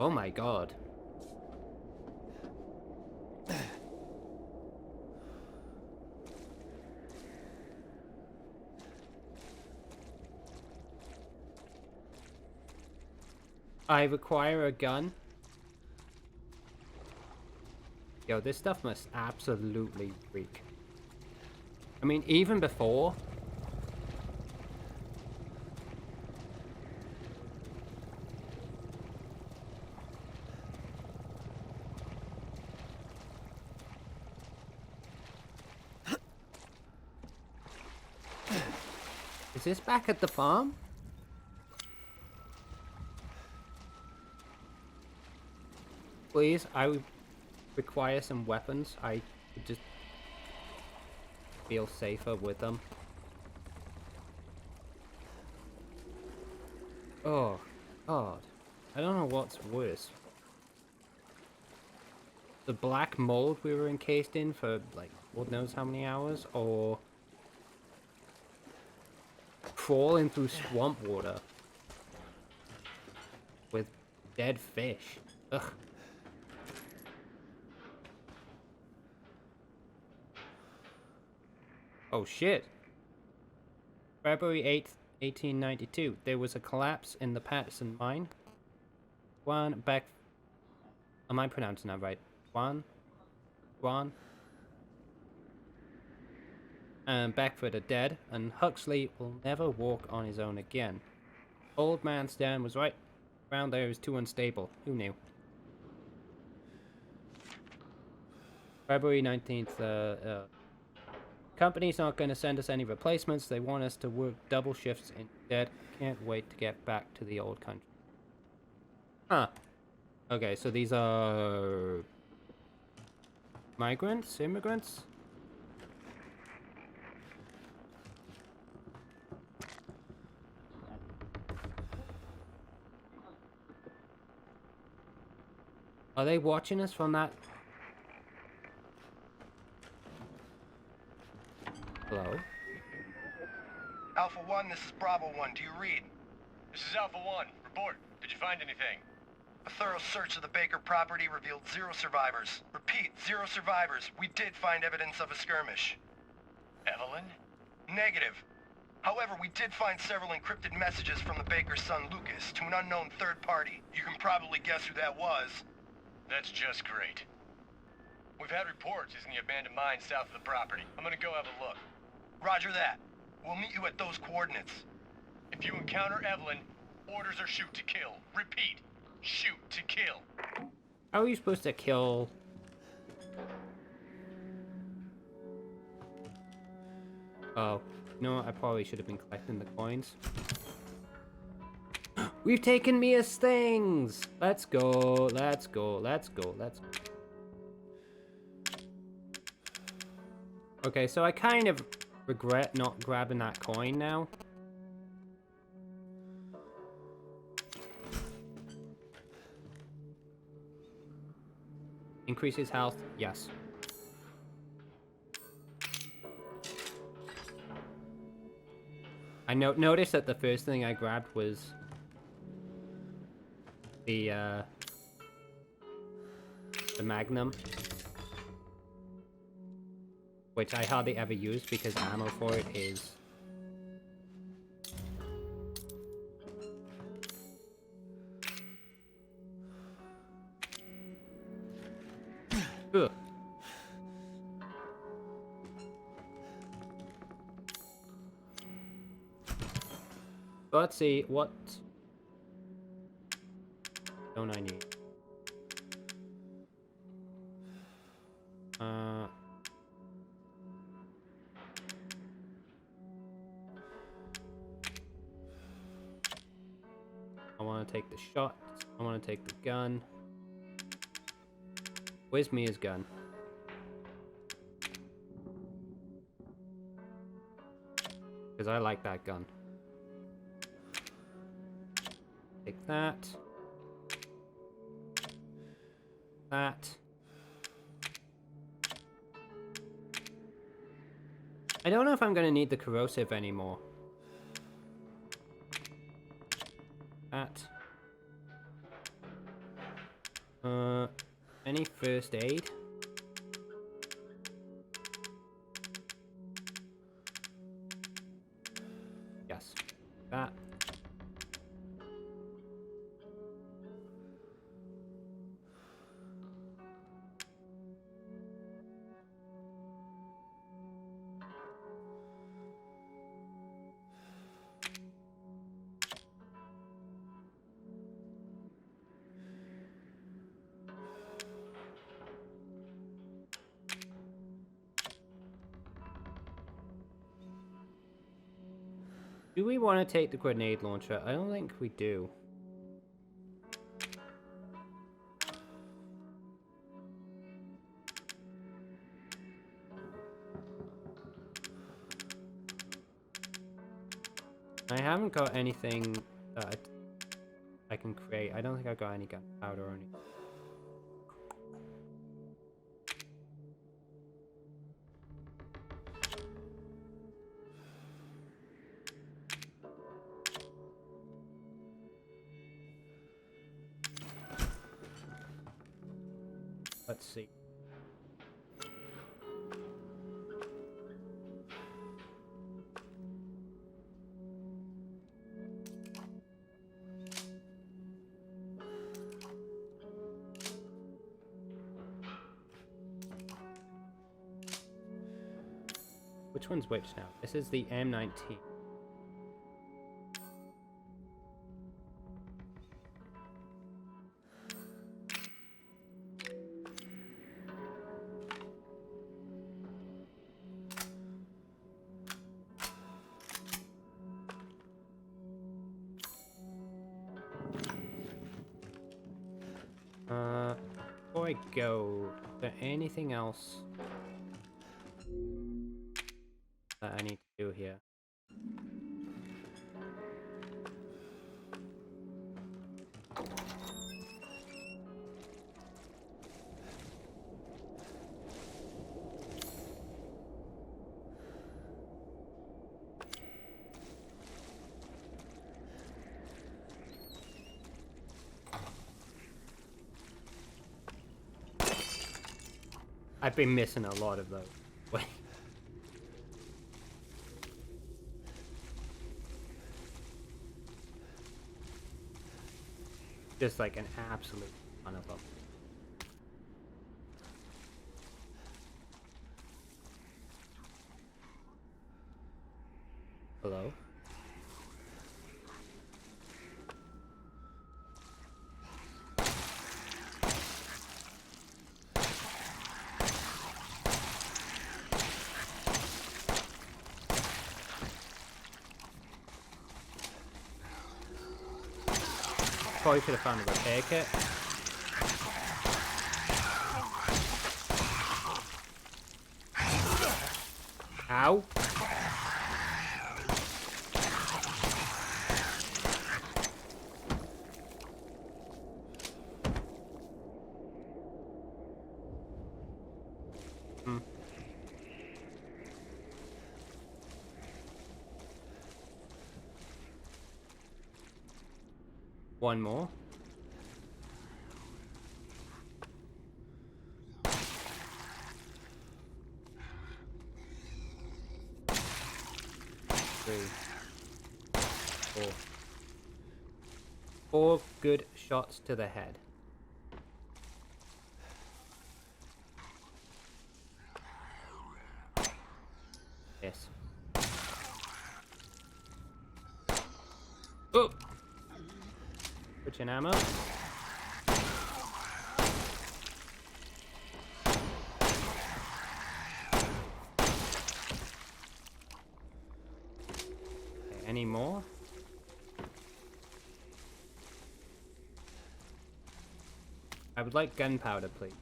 Oh my god. I require a gun. Yo, this stuff must absolutely reek. I mean, even before. Is this back at the farm? Please, I would require some weapons. I would just feel safer with them. Oh, God. I don't know what's worse. The black mold we were encased in for, like, God knows how many hours, or crawling through swamp water with dead fish. Ugh. Oh shit. February 8th, 1892. There was a collapse in the Patterson mine. Juan Beck... Am I pronouncing that right? Juan? And Beckford are dead, and Huxley will never walk on his own again. Old man Stan was right. Around there is too unstable. Who knew? February 19th, company's not going to send us any replacements. They want us to work double shifts instead. Can't wait to get back to the old country. Huh. Okay, so these are... migrants? Immigrants? Are they watching us from that... Hello? Alpha 1, this is Bravo 1. Do you read? This is Alpha 1. Report. Did you find anything? A thorough search of the Baker property revealed 0 survivors. Repeat, 0 survivors. We did find evidence of a skirmish. Evelyn? Negative. However, we did find several encrypted messages from the Baker's son Lucas to an unknown third party. You can probably guess who that was. That's just great. We've had reports using the abandoned mine south of the property. I'm gonna go have a look. Roger that. We'll meet you at those coordinates. If you encounter Evelyn, orders are shoot to kill. Repeat, shoot to kill. How are you supposed to kill... Oh, you know what? I probably should have been collecting the coins. We've taken Mia's things! Let's go, let's go, let's go, let's go. Okay, so I kind of regret not grabbing that coin now. Increases health, yes. I noticed that the first thing I grabbed was the Magnum, which I hardly ever use because ammo for it is ugh. Let's see, what don't I need? I want to take the shot. I want to take the gun. Where's Mia's gun? Because I like that gun. Take that. That. I don't know if I'm going to need the corrosive anymore. That. Any first aid? Yes. That. Do we want to take the grenade launcher? I don't think we do. I haven't got anything that I can create. I don't think I got any gunpowder or anything. Let's see. Which one's which now? This is the M19. Before I go, is there anything else that I need to do here? I've been missing a lot of those. Wait. Just like an absolute ton of them. Hello? Probably should have found a repair kit. Ow. One more. Three. Four. Four good shots to the head. Yes. Oh! Switching ammo. Okay, any more? I would like gunpowder, please.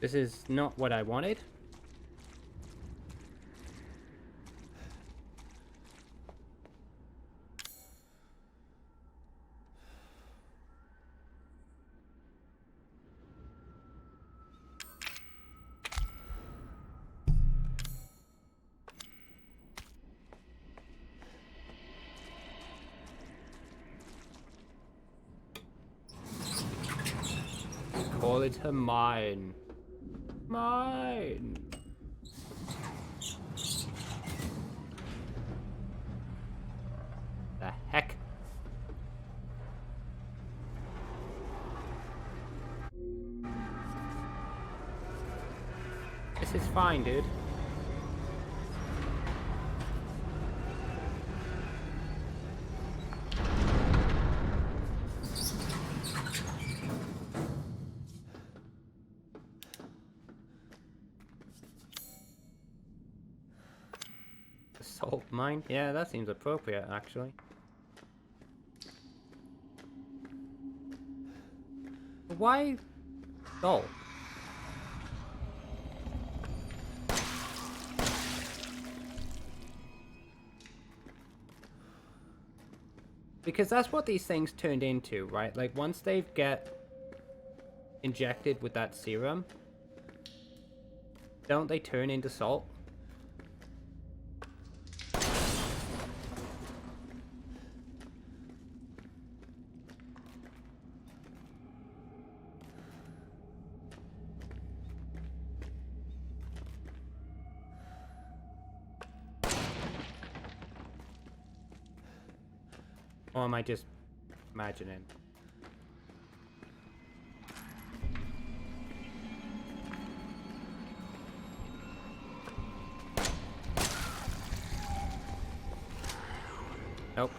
This is not what I wanted. Call it a mine. Mine. The heck? This is fine, dude. Salt mine? Yeah, that seems appropriate, actually. Why salt? Because that's what these things turned into, right? Like, once they get injected with that serum, don't they turn into salt? Or am I just imagining? Nope.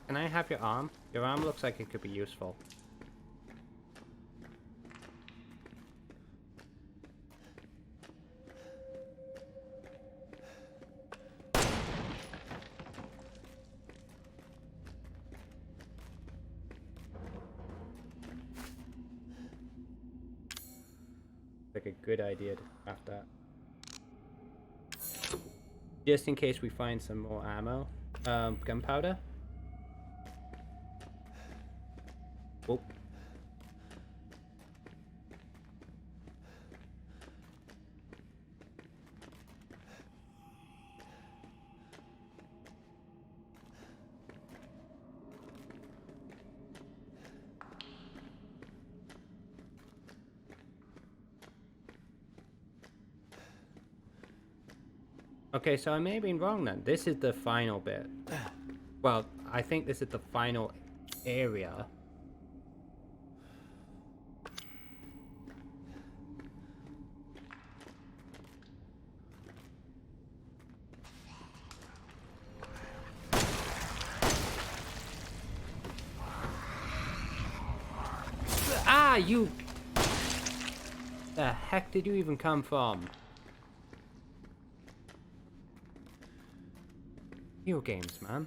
Can I have your arm? Your arm looks like it could be useful. Like a good idea to have that. Just in case we find some more ammo. Gunpowder. Oh. Okay, so I may have been wrong then. This is the final bit. Well, I think this is the final area. Ah, you! The heck did you even come from? Video games, man.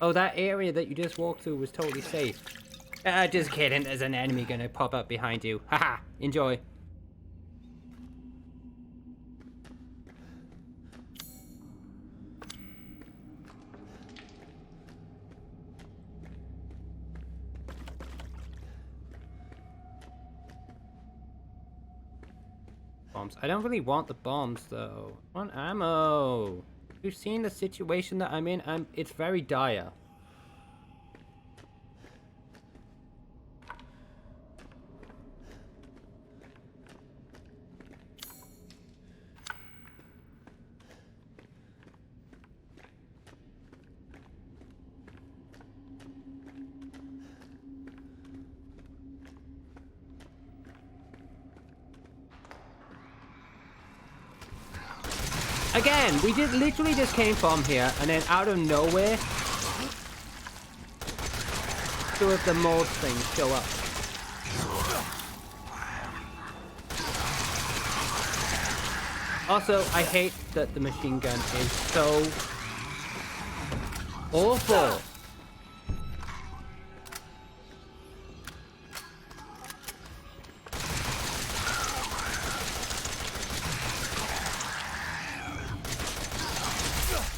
Oh, that area that you just walked through was totally safe. Just kidding. There's an enemy gonna pop up behind you. Haha, enjoy. Bombs. I don't really want the bombs, though. I want ammo. You've seen the situation that I'm in. It's very dire. Again, we literally just came from here, and then out of nowhere, two of the mold things show up. Also, I hate that the machine gun is so awful.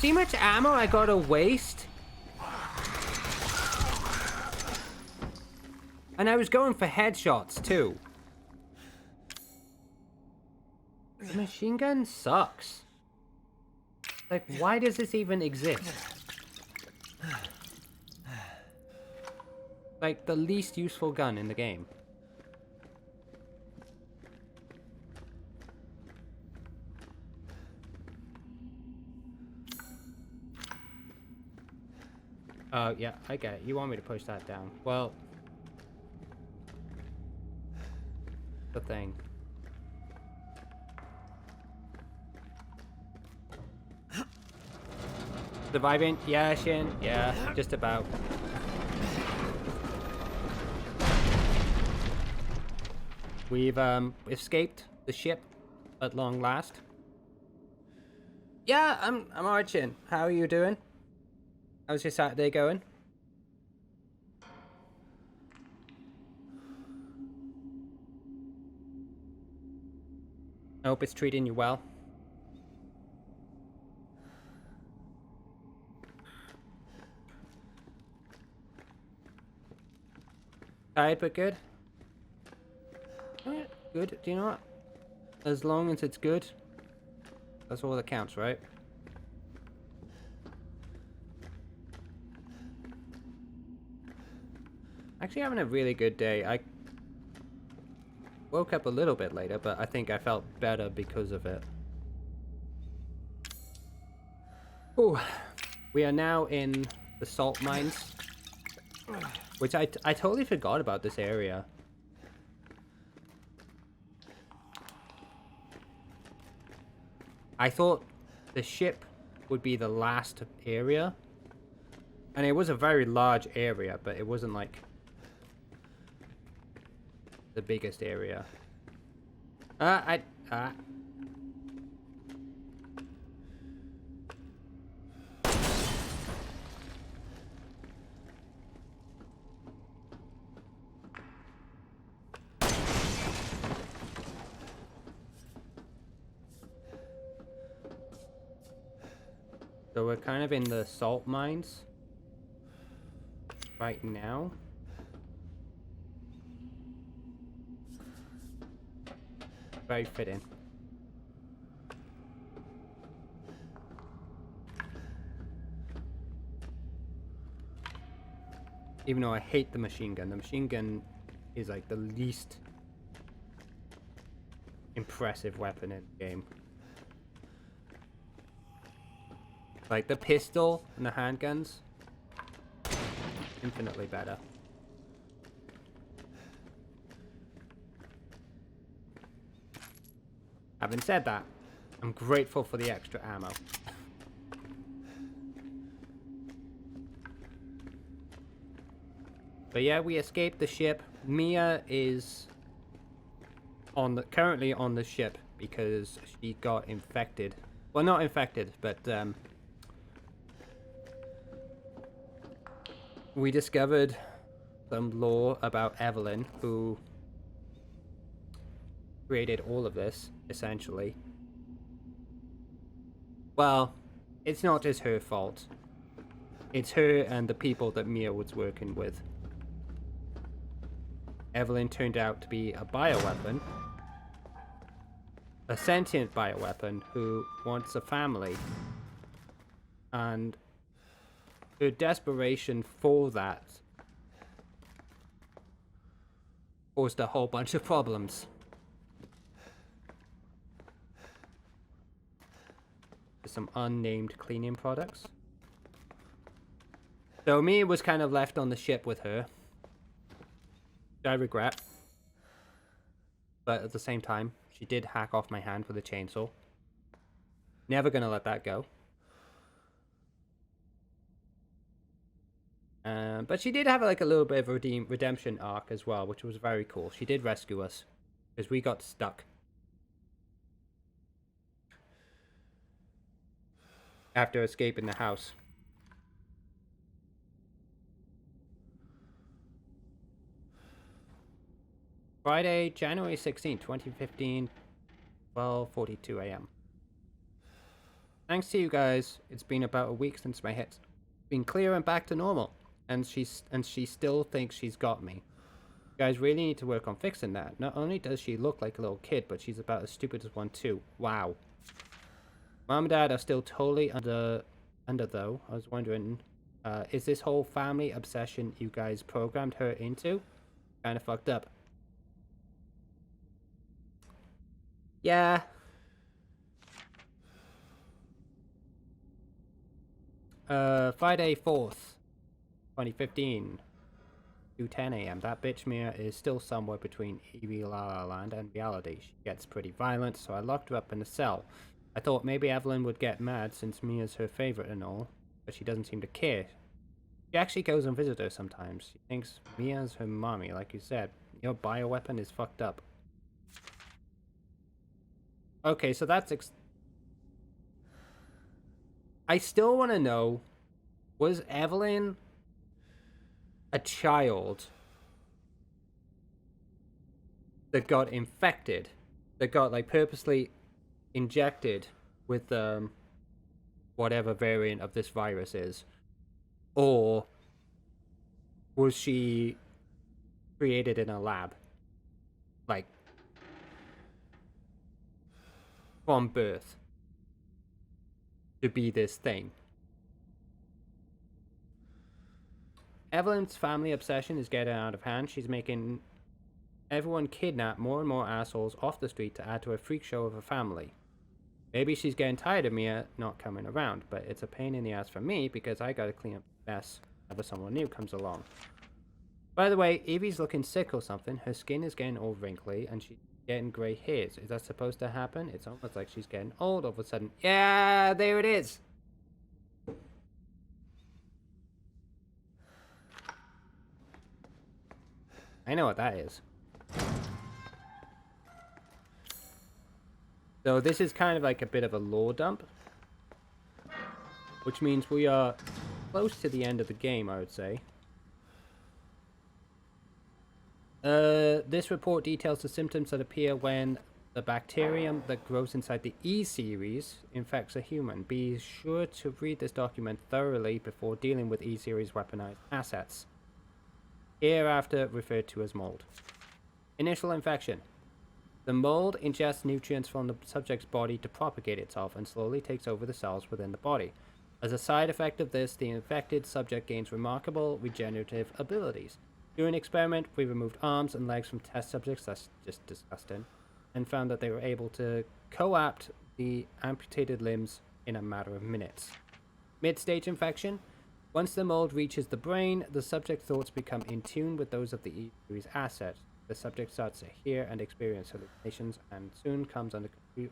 See how much ammo I gotta waste? And I was going for headshots too. The machine gun sucks. Like, why does this even exist? Like, the least useful gun in the game. Oh, yeah, I get it. You want me to push that down. Well, the thing. Surviving? Yeah, Shin. Yeah, just about. We've escaped the ship at long last. Yeah, I'm alright, Shin. How are you doing? How's your Saturday going? I hope it's treating you well. Tired but good? Yeah, good. Do you know what? As long as it's good, that's all that counts, right? Actually having a really good day. I woke up a little bit later, but I think I felt better because of it. Ooh. We are now in the salt mines. Which I totally forgot about this area. I thought the ship would be the last area. And it was a very large area, but it wasn't like the biggest area. So we're kind of in the salt mines right now. Very fitting. Even though I hate the machine gun is like the least impressive weapon in the game. Like the pistol and the handguns, infinitely better. Having said that, I'm grateful for the extra ammo. But yeah, we escaped the ship. Mia is currently on the ship because she got infected. Well, not infected, but we discovered some lore about Evelyn, who created all of this, essentially. Well, it's not just her fault. It's her and the people that Mia was working with. Evelyn turned out to be a bioweapon. A sentient bioweapon who wants a family. And her desperation for that caused a whole bunch of problems. Some unnamed cleaning products. So Mia was kind of left on the ship with her. Which I regret. But at the same time, she did hack off my hand with a chainsaw. Never gonna let that go. But she did have like a little bit of a redemption arc as well, which was very cool. She did rescue us because we got stuck after escaping the house. Friday, January 16th, 2015, 12:42 a.m. Thanks to you guys, it's been about a week since my head's been clear and back to normal. And she still thinks she's got me. You guys really need to work on fixing that. Not only does she look like a little kid, but she's about as stupid as one too. Wow. Mom and Dad are still totally under though. I was wondering, is this whole family obsession you guys programmed her into kind of fucked up? Yeah. Friday 4th, 2015, 2:10 a.m. That bitch Mia is still somewhere between Evie La La Land and reality. She gets pretty violent, so I locked her up in a cell. I thought maybe Evelyn would get mad since Mia's her favorite and all, but she doesn't seem to care. She actually goes and visits her sometimes. She thinks Mia's her mommy, like you said. Your bioweapon is fucked up. Okay, so that's I still want to know, was Evelyn a child that got infected, that got like purposely injected with whatever variant of this virus is, or was she created in a lab, like from birth, to be this thing? Evelyn's family obsession is getting out of hand. She's making everyone kidnap more and more assholes off the street to add to a freak show of a family. Maybe she's getting tired of Mia not coming around, but it's a pain in the ass for me because I gotta clean up the mess whenever someone new comes along. By the way, Evie's looking sick or something. Her skin is getting all wrinkly and she's getting grey hairs. Is that supposed to happen? It's almost like she's getting old all of a sudden. Yeah, there it is. I know what that is. So this is kind of like a bit of a lore dump, which means we are close to the end of the game, I would say. This report details the symptoms that appear when the bacterium that grows inside the E-Series infects a human. Be sure to read this document thoroughly before dealing with E-Series weaponized assets, hereafter referred to as mold. Initial infection. The mold ingests nutrients from the subject's body to propagate itself and slowly takes over the cells within the body. As a side effect of this, the infected subject gains remarkable regenerative abilities. During an experiment, we removed arms and legs from test subjects, that's just disgusting, and found that they were able to co-opt the amputated limbs in a matter of minutes. Mid-stage infection. Once the mold reaches the brain, the subject's thoughts become in tune with those of the E-Series asset. The subject starts to hear and experience hallucinations and soon comes under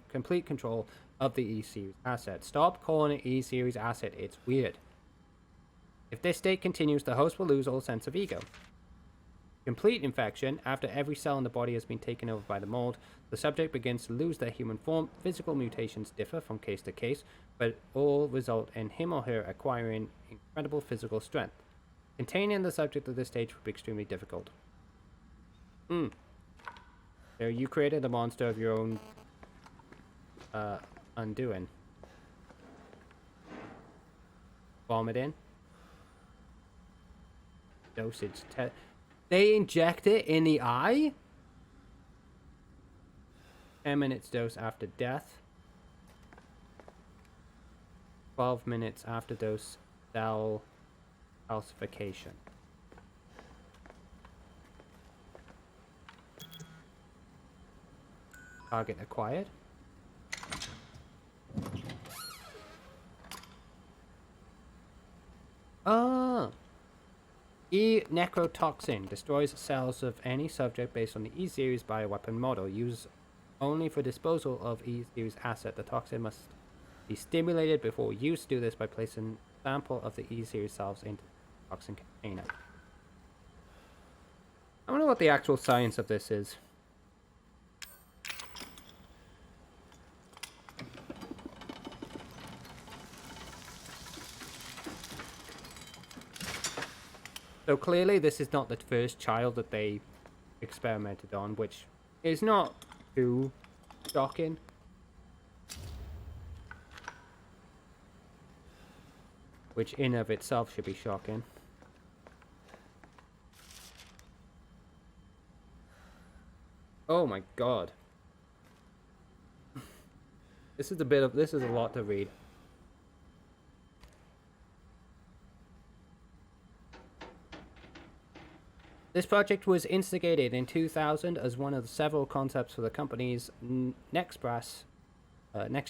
complete control of the E-Series asset. Stop calling it E-Series asset, it's weird. If this state continues, the host will lose all sense of ego. Complete infection. After every cell in the body has been taken over by the mold, the subject begins to lose their human form. Physical mutations differ from case to case, but all result in him or her acquiring incredible physical strength. Containing the subject at this stage would be extremely difficult. So you created a monster of your own undoing. Vomiting. Dosage. They inject it in the eye? 10 minutes dose after death. 12 minutes after dose cell calcification. Target acquired. E-necrotoxin destroys cells of any subject based on the E-Series bioweapon model. Used only for disposal of E-Series asset. The toxin must be stimulated before use. Do this by placing a sample of the E-Series cells into toxin container. I wonder what the actual science of this is. So clearly this is not the first child that they experimented on, which is not too shocking. Which in of itself should be shocking. Oh my god. This is a lot to read. This project was instigated in 2000 as one of the several concepts for the company's Next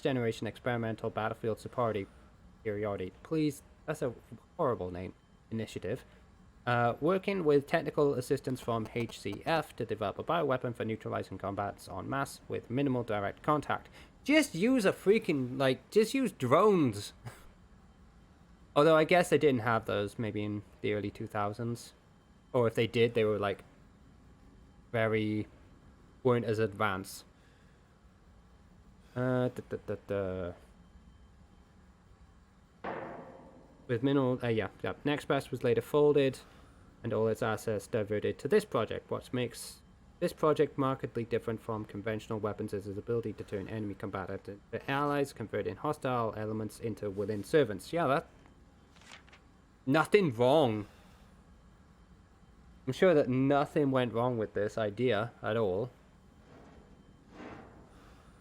Generation Experimental Battlefield Superiority. Please, that's a horrible name. Initiative. Working with technical assistance from HCF to develop a bioweapon for neutralizing combats en masse with minimal direct contact. Just use a freaking, just use drones. Although I guess they didn't have those maybe in the early 2000s. Or if they did, they were weren't as advanced. With minimal, Next Best was later folded, and all its assets diverted to this project. What makes this project markedly different from conventional weapons is its ability to turn enemy combatants into allies, converting hostile elements into willing servants. Yeah, nothing wrong. I'm sure that nothing went wrong with this idea at all.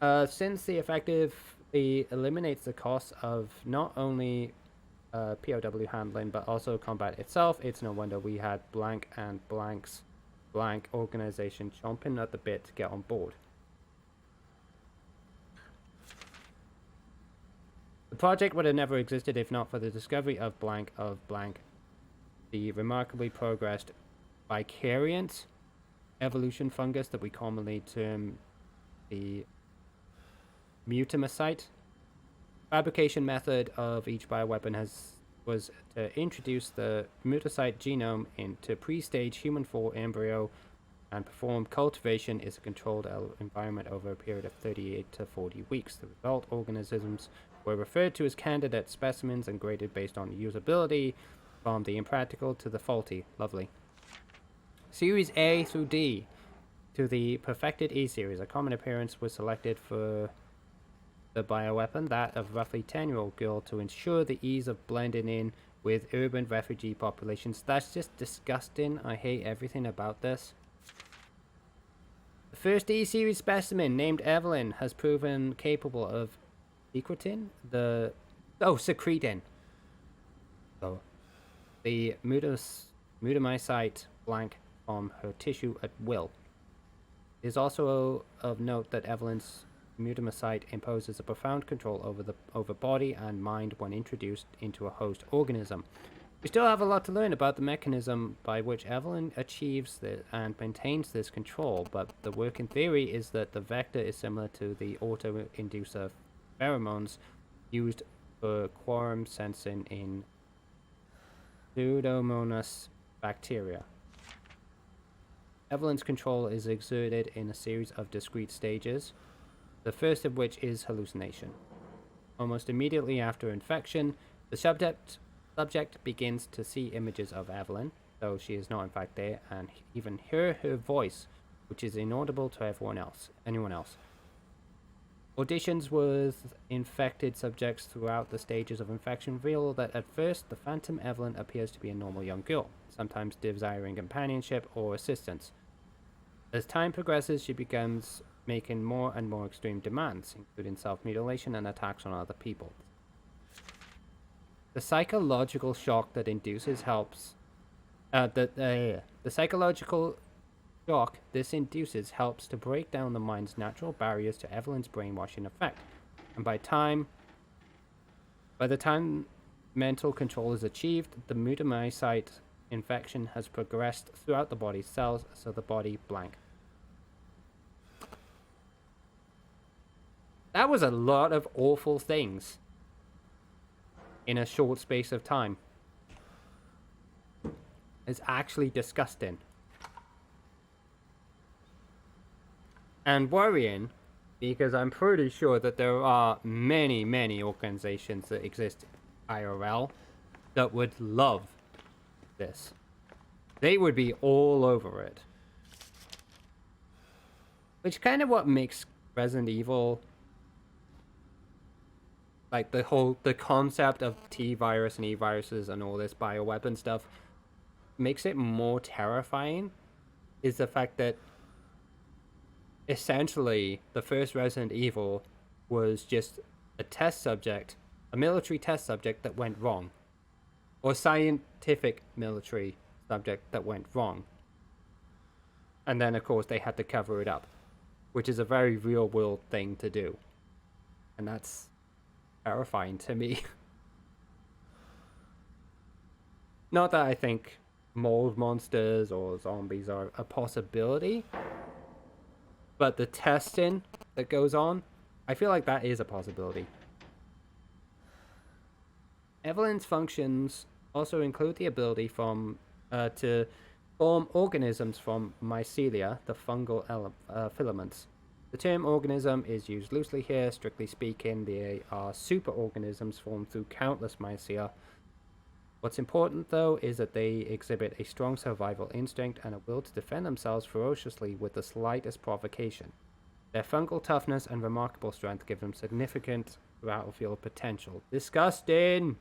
Since the effectively eliminates the cost of not only POW handling but also combat itself, it's no wonder we had Blank and Blank's Blank organization chomping at the bit to get on board. The project would have never existed if not for the discovery of Blank, the remarkably progressed Vicariant evolution fungus that we commonly term the Mutamycite. Fabrication method of each bioweapon was to introduce the Mutamycite genome into pre-stage human 4 embryo and perform cultivation in a controlled environment over a period of 38 to 40 weeks. The result organisms were referred to as candidate specimens and graded based on usability from the impractical to the faulty. Lovely. Series A through D to the perfected E series. A common appearance was selected for the bioweapon, that of roughly 10-year-old girl, to ensure the ease of blending in with urban refugee populations. That's just disgusting. I hate everything about this. The first E series specimen, named Evelyn, has proven capable of secreting the Mutamycite Blank from her tissue at will. It is also of note that Evelyn's Mutamycite imposes a profound control over body and mind when introduced into a host organism. We still have a lot to learn about the mechanism by which Evelyn achieves and maintains this control, but the working theory is that the vector is similar to the auto-inducer pheromones used for quorum sensing in Pseudomonas bacteria. Evelyn's control is exerted in a series of discrete stages, the first of which is hallucination. Almost immediately after infection, the subject begins to see images of Evelyn, though she is not in fact there, and even hear her voice, which is inaudible to anyone else. Auditions with infected subjects throughout the stages of infection reveal that at first the phantom Evelyn appears to be a normal young girl, sometimes desiring companionship or assistance. As time progresses, she becomes making more and more extreme demands, including self-mutilation and attacks on other people. The psychological shock that induces helps. The psychological shock this induces helps to break down the mind's natural barriers to Evelyn's brainwashing effect, and by the time mental control is achieved, the Mutamycite infection has progressed throughout the body's cells, so the body blank. That was a lot of awful things in a short space of time. It's actually disgusting. And worrying, because I'm pretty sure that there are many, many organizations that exist IRL that would love this. They would be all over it. Which kind of what makes Resident Evil, like the concept of T-virus and E-viruses and all this bioweapon stuff, makes it more terrifying, is the fact that essentially the first Resident Evil was just a test subject, a military test subject that went wrong. Or scientific military subject that went wrong. And then, of course, they had to cover it up, which is a very real-world thing to do. And that's terrifying to me. Not that I think mold monsters or zombies are a possibility, but the testing that goes on, I feel like that is a possibility. Evelyn's functions also include the ability to form organisms from mycelia, the fungal filaments. The term organism is used loosely here. Strictly speaking, they are superorganisms formed through countless mycelia. What's important, though, is that they exhibit a strong survival instinct and a will to defend themselves ferociously with the slightest provocation. Their fungal toughness and remarkable strength give them significant battlefield potential. Disgusting!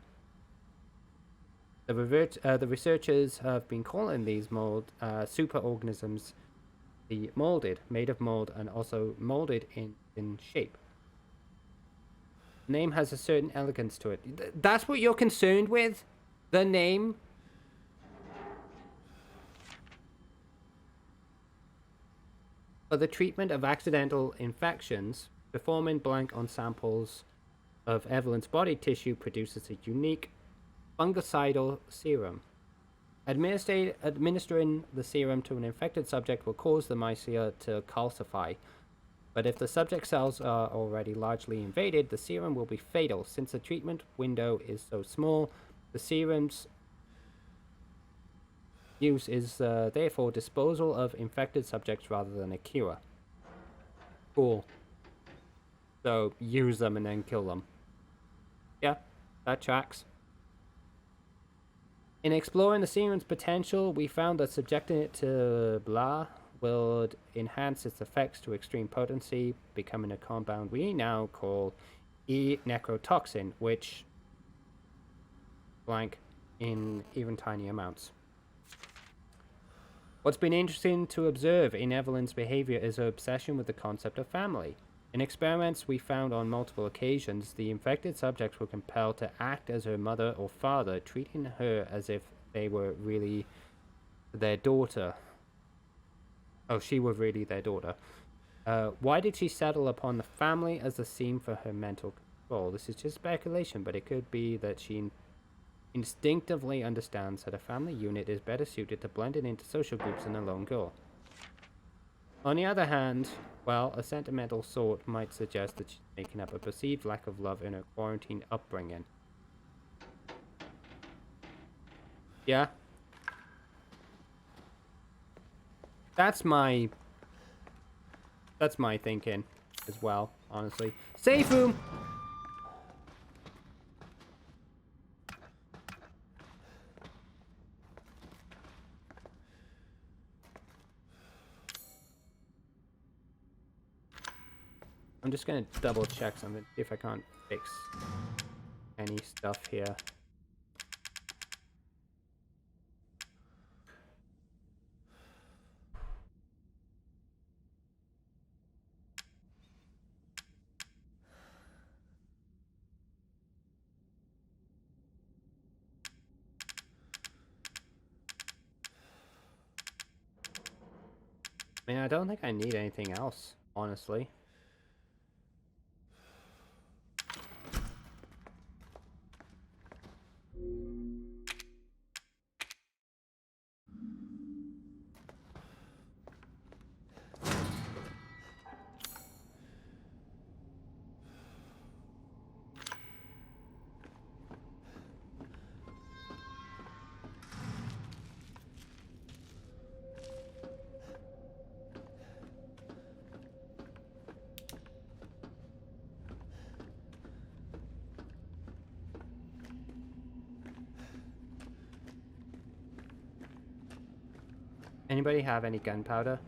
The researchers have been calling these superorganisms the molded, made of mold and also molded in shape. The name has a certain elegance to it. That's what you're concerned with? The name? For the treatment of accidental infections, performing blank on samples of Evelyn's body tissue produces a unique fungicidal serum. Administering the serum to an infected subject will cause the mycelia to calcify, but if the subject cells are already largely invaded, the serum will be fatal. Since the treatment window is so small, the serum's use is therefore disposal of infected subjects rather than a cure. Cool. So use them and then kill them. Yeah, that tracks. In exploring the serum's potential, we found that subjecting it to blah would enhance its effects to extreme potency, becoming a compound we now call E-necrotoxin, which blank in even tiny amounts. What's been interesting to observe in Evelyn's behavior is her obsession with the concept of family. In experiments we found on multiple occasions, the infected subjects were compelled to act as her mother or father, treating her as if they were really their daughter. Oh, she was really their daughter. Why did she settle upon the family as the theme for her mental control? This is just speculation, but it could be that she instinctively understands that a family unit is better suited to blending into social groups than a lone girl. On the other hand, well, a sentimental sort might suggest that she's making up a perceived lack of love in her quarantine upbringing. Yeah? That's my thinking as well, honestly. Safe room! I'm just gonna double check something, see if I can't fix any stuff here. I mean, I don't think I need anything else, honestly. Anybody have any gunpowder?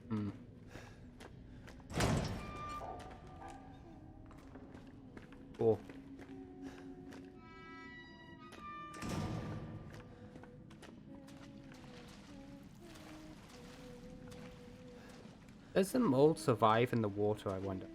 Hmm. Cool. Does the mold survive in the water, I wonder?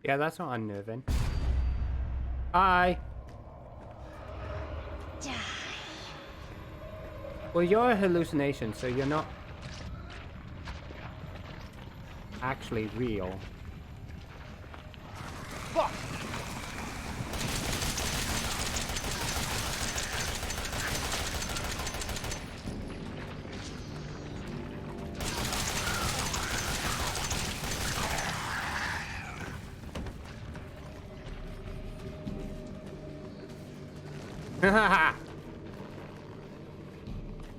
Yeah, that's not unnerving. Hi! Well, you're a hallucination, so you're not actually real. Fuck!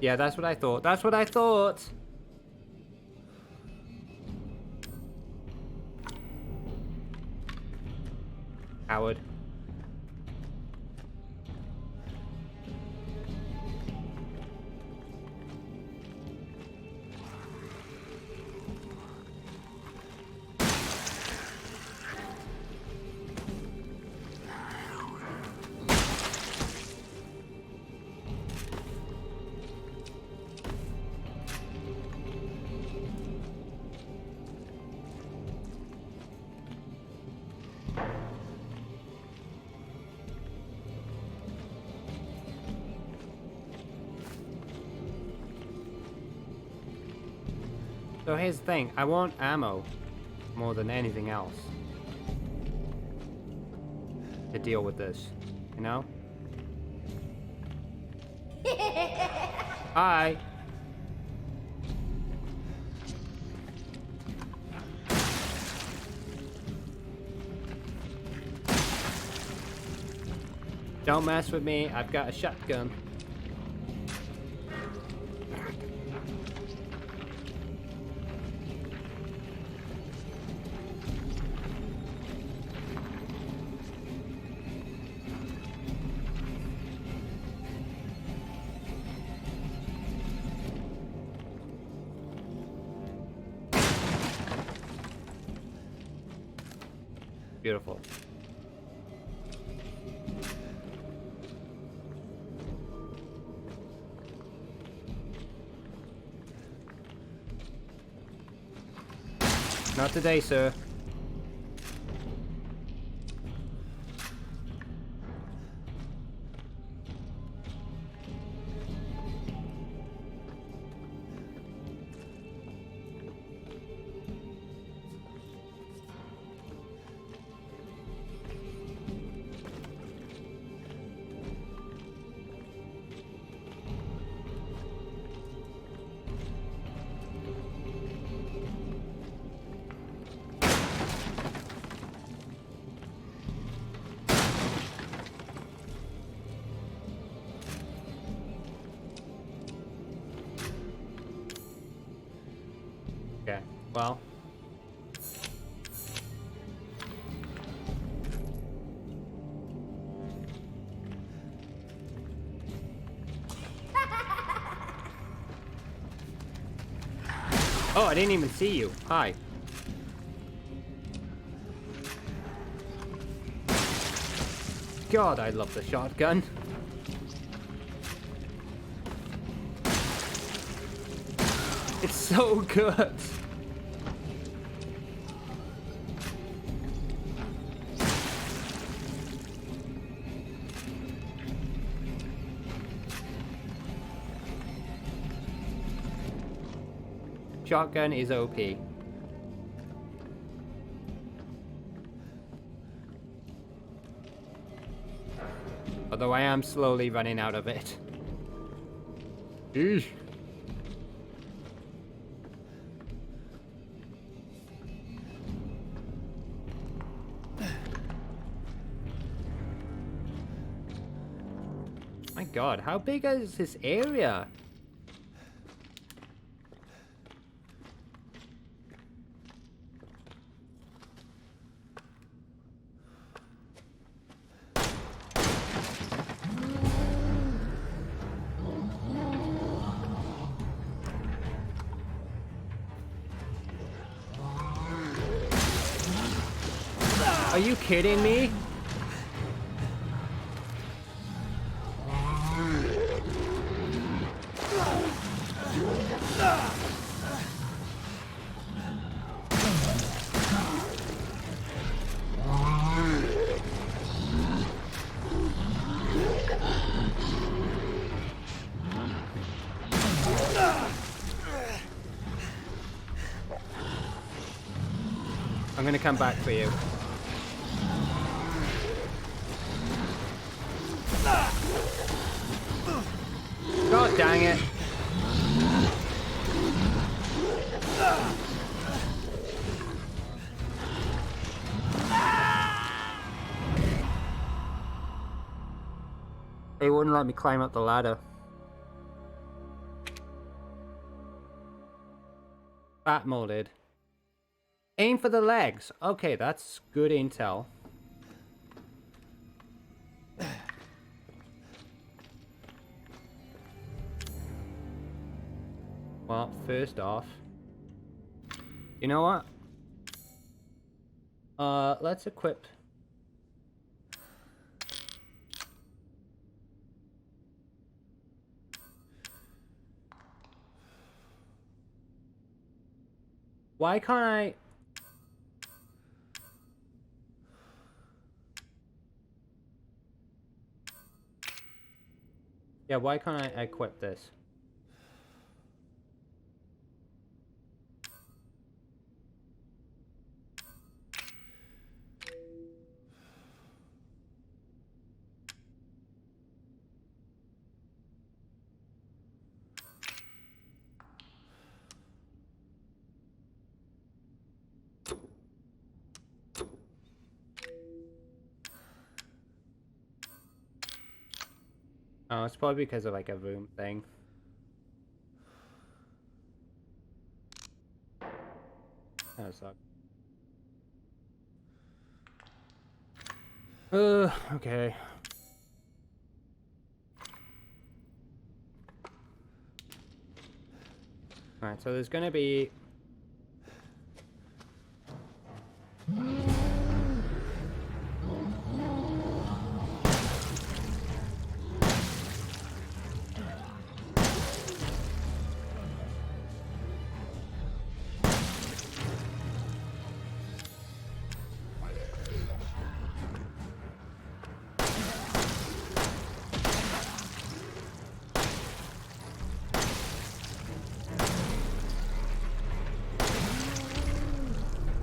Yeah, that's what I thought. That's what I thought! Howard. So here's the thing, I want ammo more than anything else to deal with this, you know? Hi! Don't mess with me, I've got a shotgun. Beautiful. Not today, sir. Okay, well. Oh, I didn't even see you. Hi. God, I love the shotgun. It's so good. Shotgun is OP. Although I am slowly running out of it. Eesh. My god, how big is this area? Are you kidding me? I'm gonna come back for you. God dang it. They wouldn't let me climb up the ladder. Fat molded. Aim for the legs. Okay, that's good intel. Well, first off, you know what? Let's equip. Why can't I? Yeah, why can't I equip this? Oh, it's probably because of like a room thing. That sucks. Okay. Alright, so there's gonna be...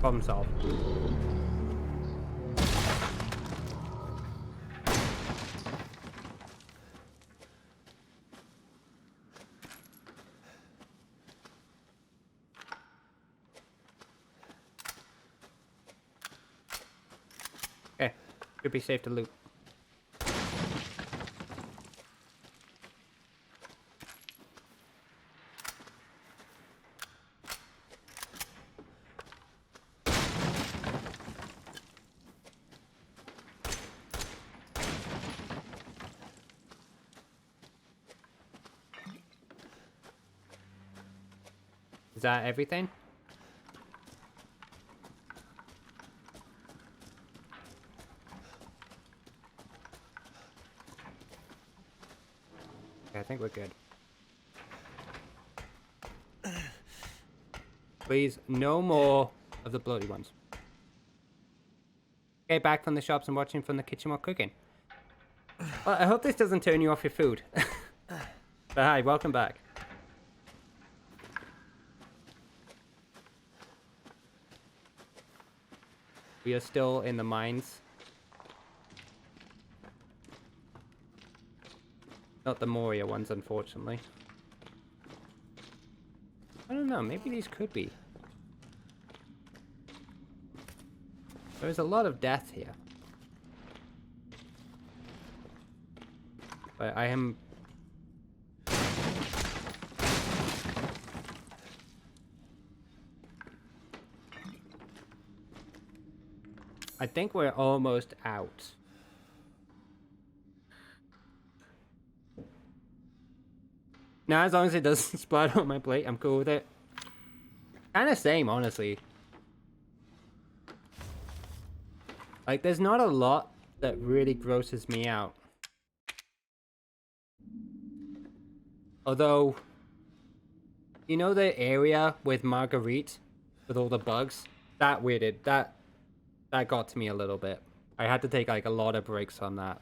Problem solved. Okay, should be safe to loot. Is that everything? Okay, I think we're good. Please, no more of the bloody ones. Okay, back from the shops and watching from the kitchen while cooking. Well, I hope this doesn't turn you off your food. But hi, welcome back. We are still in the mines. Not the Moria ones, unfortunately. I don't know, maybe these could be. There's a lot of death here. But I am... I think we're almost out. Now, as long as it doesn't splatter on my plate, I'm cool with it. Kinda same, honestly. Like, there's not a lot that really grosses me out. Although, you know the area with Marguerite? With all the bugs? That weirded, that got to me a little bit. I had to take, like, a lot of breaks on that.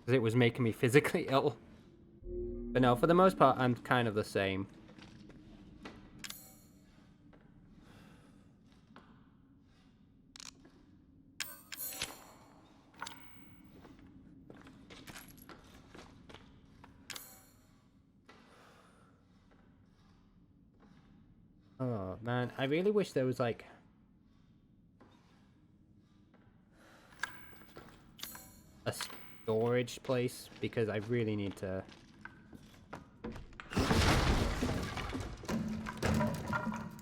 Because it was making me physically ill. But no, for the most part, I'm kind of the same. Oh, man. I really wish there was, like... a storage place, because I really need to